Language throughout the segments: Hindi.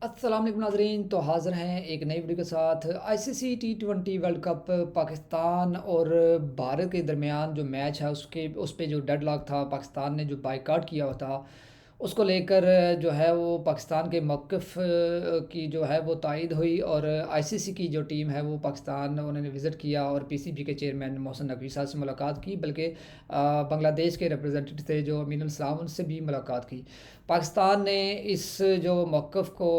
अस्सलाम वालेकुम नाज़रीन। तो हाज़िर हैं एक नई वीडियो के साथ। आईसीसी टी20 वर्ल्ड कप पाकिस्तान और भारत के दरमियान जो मैच है उसके उस पे जो डेडलॉक था, पाकिस्तान ने जो बायकॉट किया हुआ था, उसको लेकर जो है वो पाकिस्तान के मौक़िफ़ की जो है वो तायद हुई। और आईसीसी की जो टीम है वो पाकिस्तान उन्होंने विज़िट किया और पीसीबी के चेयरमैन मोहसिन नकवी साहब से मुलाकात की, बल्कि बांग्लादेश के रिप्रेजेंटेटिव थे जो अमीनुल इस्लाम, उनसे भी मुलाकात की। पाकिस्तान ने इस जो मौक़िफ़ को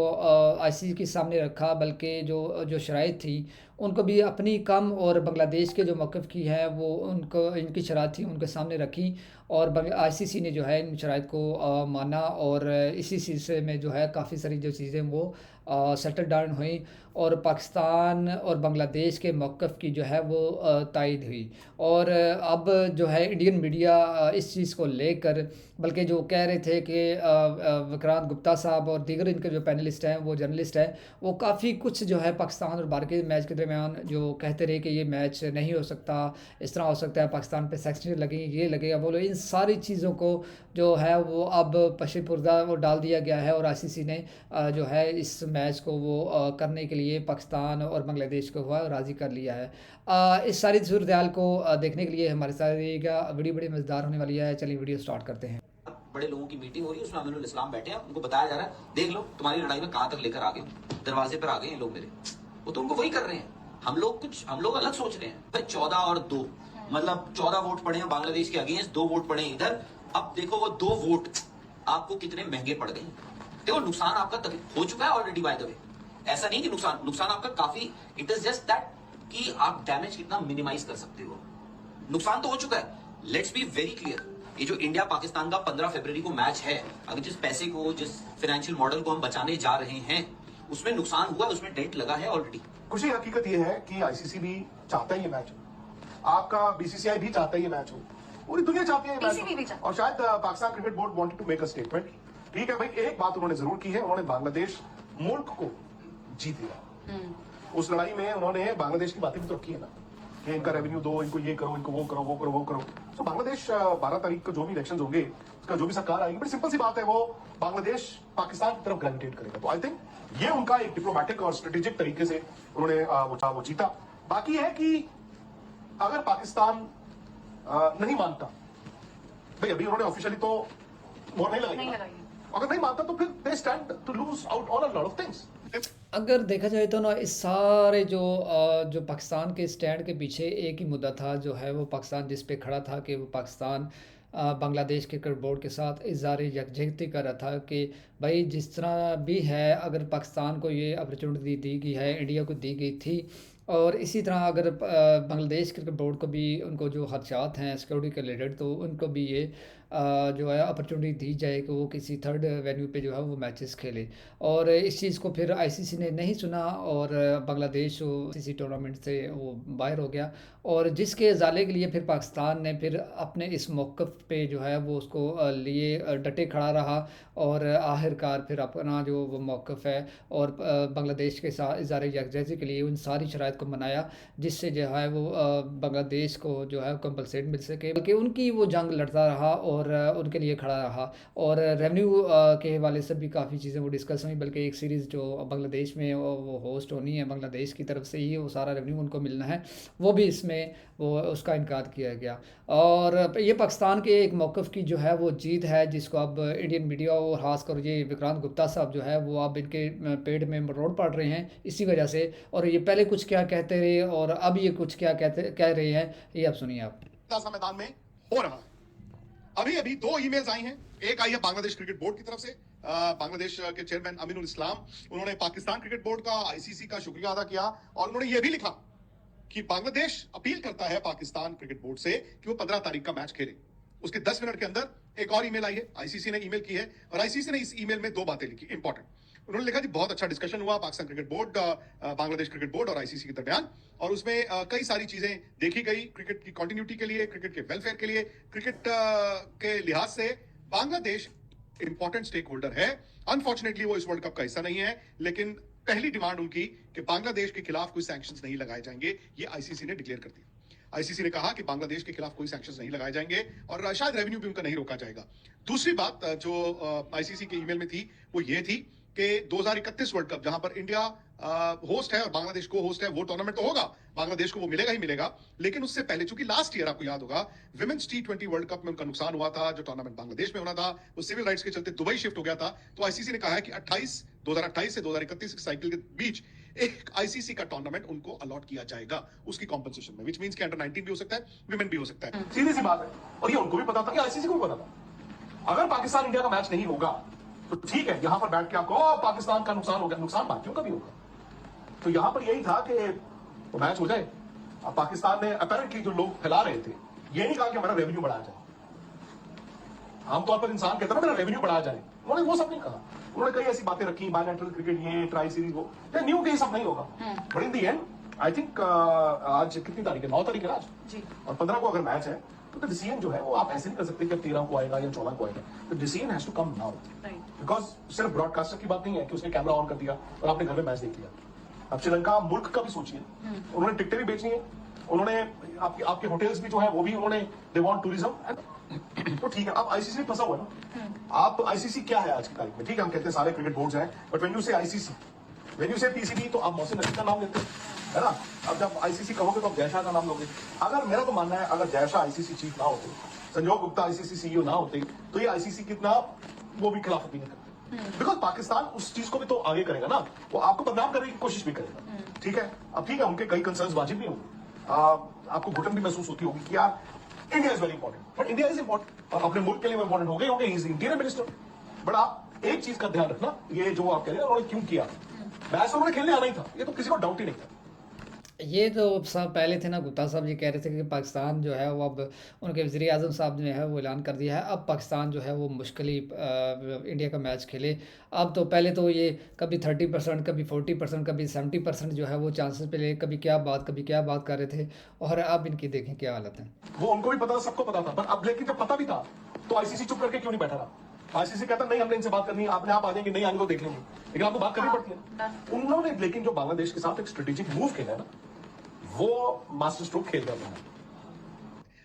आईसीसी के सामने रखा, बल्कि जो जो शराइत थी उनको भी अपनी कम और बांग्लादेश के जो मौक़िफ़ की है वो उनको इनकी शराइत थी उनके सामने रखी। और आईसीसी ने जो है इन शराइत को माना और इसी सिलसिले में जो है काफ़ी सारी जो चीज़ें वो सेटल डाउन हुई और पाकिस्तान और बांग्लादेश के मौक़िफ़ की जो है वो तायद हुई। और अब जो है इंडियन मीडिया इस चीज़ को लेकर, बल्कि जो कह रहे थे कि विक्रांत गुप्ता साहब और दीगर इनके जो पैनलिस्ट हैं वो जर्नलिस्ट हैं, वो काफ़ी कुछ जो है पाकिस्तान और भारत के मैच के दरमियान जो कहते रहे कि ये मैच नहीं हो सकता, इस तरह हो सकता है, पाकिस्तान पे सेक्शन लगेंगे, ये लगेगा, बोलो, इन सारी चीज़ों को जो है वो अब पशे पर्दा वो डाल दिया गया है। और आईसीसी ने जो है इस मैच को वो करने के लिए पाकिस्तान और बांग्लादेश को हुआ राज़ी कर लिया है। इस सारी सूरत हाल को देखने के लिए हमारे साथ रहिएगा, बड़ी मज़ेदार होने वाली है। चलिए वीडियो स्टार्ट करते हैं। बड़े लोगों की मीटिंग हो रही है, उसमें अमीनुल इस्लाम बैठे हैं, उनको बताया जा रहा है देख लो तुम्हारी लड़ाई में कहां तक लेकर आ गए, दरवाजे पर आ गए ये लोग मेरे। वो तो उनको वही कर रहे हैं। हम लोग अलग सोच रहे हैं भाई। 14 और 2 मतलब 14 वोट पड़े हैं बांग्लादेश के अगेंस्ट, 2 वोट पड़े हैं इधर। अब देखो वो 2 वोट आपको कितने महंगे पड़ गए। देखो नुकसान आपका हो चुका है ऑलरेडी बाय द वे। ऐसा नहीं कि नुकसान आपका काफी, इट इज जस्ट दैट कि आप डैमेज कितना मिनिमाइज कर सकते हो। नुकसान तो हो चुका है। लेट्स बी वेरी क्लियर, ये जो इंडिया पाकिस्तान का 15 फरवरी को मैच है, अगर जिस पैसे को, जिस फाइनेंशियल मॉडल को हम बचाने जा रहे हैं, उसमें नुकसान हुआ, उसमें डेंट लगा है ऑलरेडी। खुशी हकीकत यह है कि आईसीसी भी चाहता है ये मैच हो, आपका बीसीसीआई भी चाहता है ये मैच हो, पूरी दुनिया चाहती है ये मैच हो। और शायद Pakistan cricket board wanted to make a statement. ठीक है भाई, एक बात उन्होंने जरूर की है, उन्होंने बांग्लादेश मुल्क को जीत लिया। उस लड़ाई में उन्होंने बांग्लादेश की बातें भी तो रखी है ना, कि इनका रेवेन्यू दो, इनको ये करो, इनको वो करो, वो करो, वो करो। तो बांग्लादेश 12 तारीख को जो भी इलेक्शंस होंगे, उसका जो भी सरकार आएगी, बड़ी सिंपल सी बात है, वो बांग्लादेश पाकिस्तान की तरफ ग्रेविटेट करेगा। तो आई थिंक ये उनका एक डिप्लोमेटिक और स्ट्रेटेजिक तरीके से उन्होंने वो जीता। बाकी है कि अगर पाकिस्तान नहीं मानता, भाई अभी उन्होंने ऑफिशियली तो वो नहीं लगाई, अगर नहीं मानता तो फिर they stand to lose out on a lot of things. अगर देखा जाए तो ना, इस सारे जो पाकिस्तान के स्टैंड के पीछे एक ही मुद्दा था, जो है वो पाकिस्तान जिस पे खड़ा था कि वो पाकिस्तान बांग्लादेश क्रिकेट बोर्ड के साथ इज़हार यकजहती कर रहा था कि भाई जिस तरह भी है, अगर पाकिस्तान को ये अपॉर्चुनिटी दी गई है, इंडिया को दी गई थी, और इसी तरह अगर बांग्लादेश क्रिकेट बोर्ड को भी उनको जो खदशात हैं सिक्योरिटी के रिलेटेड, तो उनको भी ये जो है अपॉर्चुनिटी दी जाए कि वो किसी थर्ड वेन्यू पे जो है वो मैचेस खेले। और इस चीज़ को फिर आईसीसी ने नहीं सुना और बांग्लादेश आईसीसी टूर्नामेंट से वो बाहर हो गया। और जिसके ज़ाले के लिए फिर पाकिस्तान ने फिर अपने इस मौक़िफ़ पे जो है वो उसको लिए डटे खड़ा रहा और आखिरकार फिर अपना जो वो मौक़िफ़ है और बांग्लादेश के साथ इज़हार यकजहती के लिए उन सारी शराइत को मनाया, जिससे जो है वो बांग्लादेश को जो है कंपलसेट मिल सके, बल्कि उनकी वो जंग लड़ता रहा और उनके लिए खड़ा रहा। और रेवेन्यू के हवाले से भी काफ़ी चीज़ें वो डिस्कस हुई, बल्कि एक सीरीज़ जो बांग्लादेश में वो होस्ट होनी है, बांग्लादेश की तरफ से ही वो सारा रेवेन्यू उनको मिलना है, वो भी इसमें वो उसका इनकार किया गया। और ये पाकिस्तान के एक मौक़िफ़ की जो है वो जीत है, जिसको अब इंडियन मीडिया और ख़ासकर ये विक्रांत गुप्ता साहब जो है वो अब इनके पेट में मरोड़ पड़ रहे हैं इसी वजह से। और ये पहले कुछ क्या कहते रहे और अब ये कुछ क्या कह रहे हैं, ये आप सुनिए। आप मैदान में हो रहा है। अभी अभी 2 ईमेल्स आई हैं। एक आई है बांग्लादेश क्रिकेट बोर्ड की तरफ से, बांग्लादेश के चेयरमैन अमीनुल इस्लाम, उन्होंने पाकिस्तान क्रिकेट बोर्ड का, आईसीसी का शुक्रिया अदा किया और उन्होंने यह भी लिखा कि बांग्लादेश अपील करता है पाकिस्तान क्रिकेट बोर्ड से कि वो 15 तारीख का मैच खेले। उसके 10 मिनट के अंदर एक और ईमेल आई है, आईसीसी ने ईमेल की है और आईसीसी ने इस ईमेल में 2 बातें लिखी इंपॉर्टेंट। उन्होंने लिखा कि बहुत अच्छा डिस्कशन हुआ Pakistan cricket board, Bangladesh cricket board और आईसीसी के दरमियान, और उसमें कई सारी चीजें देखी गई क्रिकेट की कंटिन्यूटी के लिए, क्रिकेट के वेलफेयर के लिए, क्रिकेट के लिहाज से बांग्लादेश इंपॉर्टेंट स्टेक होल्डर है। अनफॉर्चुनेटली वो इस वर्ल्ड कप का हिस्सा नहीं है, लेकिन पहली डिमांड उनकी कि बांग्लादेश के खिलाफ कोई सैंक्शंस नहीं लगाए जाएंगे, ये आईसीसी ने डिक्लेयर कर दिया। आईसीसी ने कहा कि बांग्लादेश के खिलाफ कोई सैंक्शंस नहीं लगाए जाएंगे और शायद रेवेन्यू भी उनका नहीं रोका जाएगा। दूसरी बात जो आईसीसी के ईमेल में थी वो ये थी कि 2031 वर्ल्ड कप जहां पर इंडिया होस्ट है और बांग्लादेश को होस्ट है, वो टूर्नामेंट तो होगा, बांग्लादेश को वो मिलेगा ही मिलेगा, लेकिन उससे पहले चूंकि लास्ट ईयर आपको याद होगा विमेंस T20 वर्ल्ड कप में उनका नुकसान हुआ था, जो टूर्नामेंट बांग्लादेश में होना था वो सिविल राइट्स के चलते दुबई शिफ्ट हो गया था। तो आईसीसी ने कहा है कि 2028 से 2031 की साइकिल के बीच एक आईसीसी का टूर्नामेंट उनको अलॉट किया जाएगा उसकी कॉम्पनसेशन में, विच मींस कि अंडर 19 भी हो सकता है, विमेन भी हो सकता है। सीधी सी बात है, और ये उनको भी पता था, कि आईसीसी को भी पता था। अगर पाकिस्तान इंडिया का मैच नहीं होगा तो ठीक है, यहां पर बैठ के आपको पाकिस्तान का नुकसान हो गया, नुकसान बाकियों का भी होगा। तो यहां पर यही था कि तो मैच हो जाए। अब पाकिस्तान ने अपेरेंटली जो लोग फैला रहे थे, ये नहीं कहा कि हमारा रेवेन्यू बढ़ाया जाए। आमतौर पर इंसान कहता है मेरा रेवेन्यू बढ़ाया जाए, उन्होंने वो सब नहीं कहा। उन्होंने कई ऐसी बातें रखी, बायलैटरल क्रिकेट, ये ट्राई सीरीज, वो न्यू के ये सब नहीं होगा। But in the and I think आज कितनी तारीख है, 9 तारीख है आज जी, और 15 को अगर मैच है तो डिसीजन जो है वो आप ऐसे नहीं कर सकते कि 13 को आएगा या 14 को आएगा। तो decision has to come now, because सिर्फ ब्रॉडकास्टर की बात नहीं है कि उसने कैमरा ऑन कर दिया और आपने घर में मैच देख लिया। अब श्रीलंका मुल्क का भी सोचिए, उन्होंने टिकटें भी बेचनी है, उन्होंने आपके होटल्स भी जो है वो भी उन्होंने, दे वांट टूरिज्म। तो ठीक है, अब आईसीसी फंसा हुआ है ना। आप आईसीसी क्या है आज की तारीख में, ठीक है हम कहते हैं सारे क्रिकेट बोर्ड्स हैं, बट व्हेन यू से आईसीसी, व्हेन यू से पीसीबी, तो आप मोहसिन नकवी का नाम लेते है ना। अब जब आईसीसी कहोगे तो आप जयशाह का नाम लोगे। अगर मेरा तो मानना है अगर जयशाह आईसीसी चीफ ना होते, संजोग गुप्ता आईसीसी सीईओ ना होते, तो ये आईसीसी कितना वो भी खिलाफत भी नहीं करते, बिकॉज पाकिस्तान उस चीज को भी तो आगे करेगा ना, वो आपको बदनाम करने की कोशिश भी करेगा। ठीक है, अब ठीक है उनके कई कंसर्न्स वाजिब भी होंगे, आपको घुटन भी महसूस होती होगी कि यार India is very important, but India is important और अपने मुल्क के लिए इंपॉर्टेंट हो गए होंगे, इज इंटीरियर मिनिस्टर। बट आप एक चीज का ध्यान रखना, ये जो आप कह रहे हैं उन्होंने क्यों किया, मैच तो उन्होंने खेलने आना ही था, ये तो किसी को डाउट ही नहीं था। ये तो सब पहले थे ना, गुप्ता साहब ये कह रहे थे कि पाकिस्तान जो है वो अब, उनके वज़ीर आज़म साहब ने है वो ऐलान कर दिया है अब पाकिस्तान जो है वो मुश्किल ही इंडिया का मैच खेले। अब तो पहले तो ये कभी 30%, कभी 40%, कभी 70% जो है वो चांसेस पे ले, कभी क्या बात कर रहे थे, और अब इनकी देखें क्या हालत है। वो उनको भी पता था, सबको पता था, पर अब लेकिन जब पता भी था तो आईसीसी चुप करके क्यों नहीं बैठा रहा। आईसीसी कहता नहीं हमने इनसे बात करनी है, आपने आप आ जाएंगे, नहीं आएंगे तो देख लेंगे, लेकिन आपको बात करनी पड़ती है। उन्होंने लेकिन जो बांग्लादेश के साथ एक स्ट्रेटेजिक मूव खेला है ना, वो मास्टर स्ट्रोक खेल रहा था।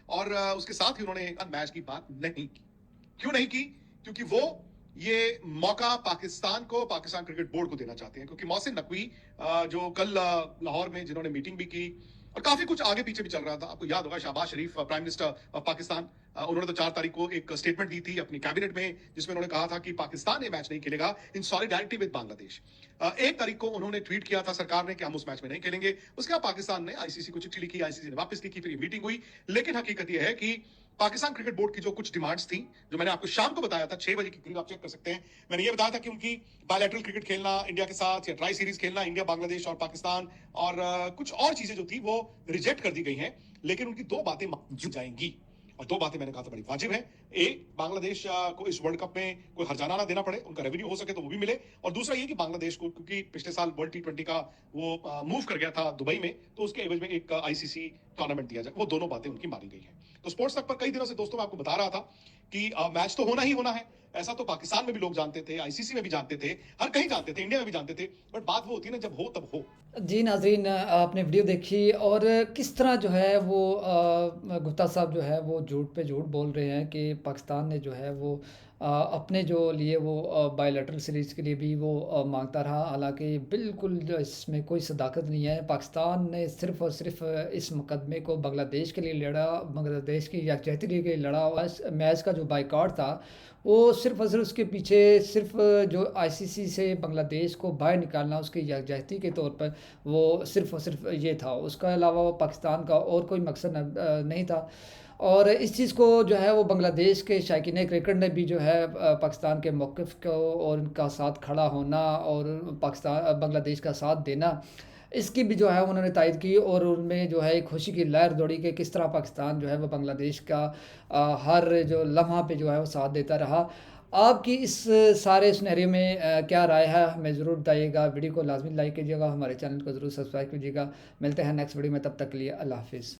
और उसके साथ ही उन्होंने मैच की बात नहीं की। क्यों नहीं की? क्योंकि वो ये मौका पाकिस्तान को, पाकिस्तान क्रिकेट बोर्ड को देना चाहते हैं, क्योंकि मोहसिन नकवी जो कल लाहौर में जिन्होंने मीटिंग भी की और काफी कुछ आगे पीछे भी चल रहा था, आपको याद होगा शहबाज शरीफ प्राइम मिनिस्टर ऑफ पाकिस्तान, उन्होंने तो 4 तारीख को एक स्टेटमेंट दी थी अपनी कैबिनेट में, जिसमें उन्होंने कहा था कि पाकिस्तान ये मैच नहीं खेलेगा इन सॉलिडारिटी विद बांग्लादेश। 1 तारीख को उन्होंने ट्वीट किया था सरकार ने कि हम उस मैच में नहीं खेलेंगे। उसके बाद पाकिस्तान ने आईसीसी को चिट्ठी लिखी, आईसीसी ने वापस लिखी, फिर ये मीटिंग हुई। लेकिन हकीकत यह है कि पाकिस्तान क्रिकेट बोर्ड की जो कुछ डिमांड्स थी, जो मैंने आपको शाम को बताया था 6 बजे के करीब, आप चेक कर सकते हैं, मैंने ये बताया था कि उनकी बायलैटरल क्रिकेट खेलना इंडिया के साथ या ट्राई सीरीज खेलना इंडिया, बांग्लादेश और पाकिस्तान, और कुछ और चीजें जो थी वो रिजेक्ट कर दी गई हैं, लेकिन उनकी 2 बातें मान जाएंगी, और 2 बातें मैंने कहा था बड़ी वाजिब है। बांग्लादेश को इस वर्ल्ड कप में कोई हर्जाना ना देना पड़े, उनका रेवेन्यू हो सके तो वो भी मिले, और दूसरा ये कि बांग्लादेश को, क्योंकि पिछले साल वर्ल्ड T20 का वो मूव कर गया था दुबई में, तो उसके एवज में एक आईसीसी टूर्नामेंट दिया जाए। वो दोनों बातें उनकी मानी गई है। तो स्पोर्ट्स तक पर कई दिनों से दोस्तों मैं आपको बता रहा था कि मैच तो होना ही होना है, ऐसा तो पाकिस्तान में भी लोग जानते थे, आईसीसी में भी जानते थे, हर कहीं जानते थे, इंडिया में भी जानते थे, बट बात वो होती है ना जब हो तब हो। जी नाज़रीन, आपने वीडियो देखी और किस तरह जो है वो गुप्ता साहब जो है वो झूठ पे झूठ बोल रहे हैं कि पाकिस्तान ने जो है वो अपने जो लिए वो बायलैटरल सीरीज़ के लिए भी वो मांगता रहा, हालांकि बिल्कुल जो इसमें कोई सदाकत नहीं है। पाकिस्तान ने सिर्फ़ और सिर्फ इस मुकदमे को बांग्लादेश के लिए लड़ा, बांग्लादेश की यकजहती के लिए लड़ा, और इस मैच का जो बाइकआउट था वो सिर्फ़ और सिर्फ उसके पीछे सिर्फ जो आईसीसी से बांग्लादेश को बाहर निकालना उसकी यकजहती के तौर पर, वो सिर्फ़ और सिर्फ ये था, उसका अलावा पाकिस्तान का और कोई मकसद नहीं था। और इस चीज़ को जो है वो बांग्लादेश के शायकीन क्रिकेट ने भी जो है पाकिस्तान के मौक़िफ़ को और उनका साथ खड़ा होना और बांग्लादेश का साथ देना, इसकी भी जो है उन्होंने तायद की, और उनमें जो है एक खुशी की लहर दौड़ी कि किस तरह पाकिस्तान जो है वो बांग्लादेश का हर जो लम्हा पे जो है वो साथ देता रहा। आपकी इस सारे सिनेरियो में क्या राय है, हमें ज़रूर बताइएगा। वीडियो को लाज़मी लाइक कीजिएगा, हमारे चैनल को ज़रूर सब्सक्राइब कीजिएगा। मिलते हैं नेक्स्ट वीडियो में, तब तक के लिए अल्लाह हाफ़िज़।